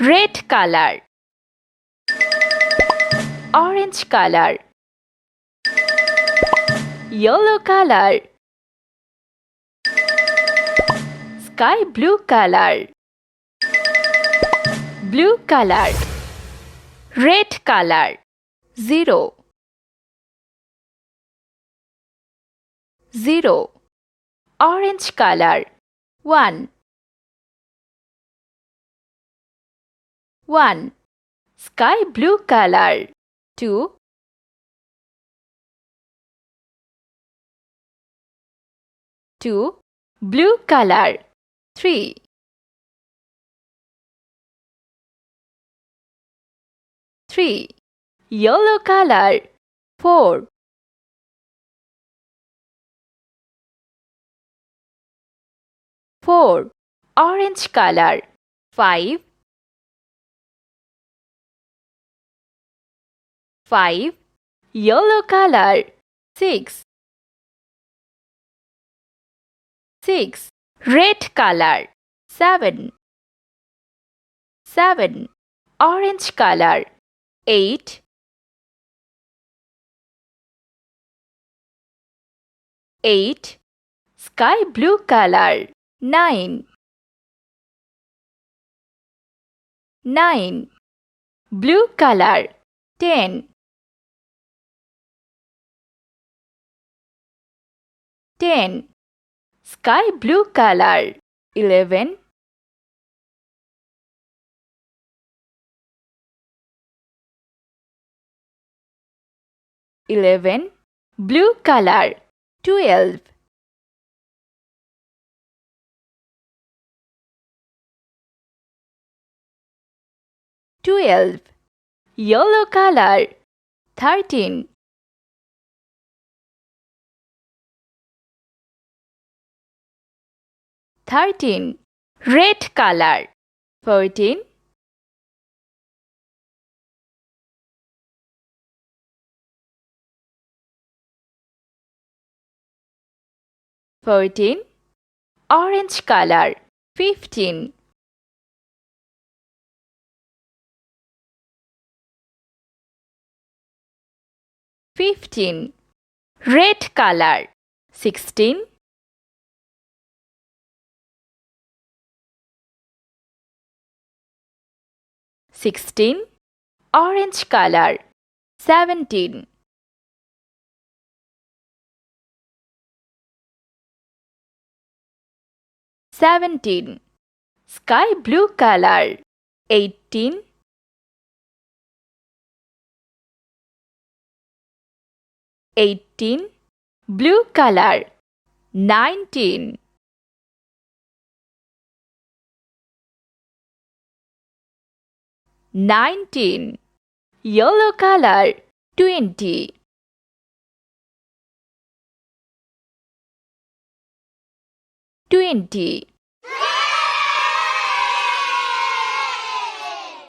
red color, orange color, yellow color, sky blue color, blue color, red color, 0, 0, orange color, 1, 1, sky blue color, 2, 2, blue color, 3, 3, yellow color, 4, 4, orange color, 5, 5, yellow color, 6, 6, red color, 7, 7, orange color, 8, 8, sky blue color, 9, 9, blue color, 10, 10, sky blue color, 11, 11, blue color, 12, 12, yellow color, 13, 13, red color, 14, 14, orange color, 15, 15, red color, 16, 16, orange color, 17, 17, sky blue color, 18, 18, blue color, 19, 19, yellow color, 20, 20,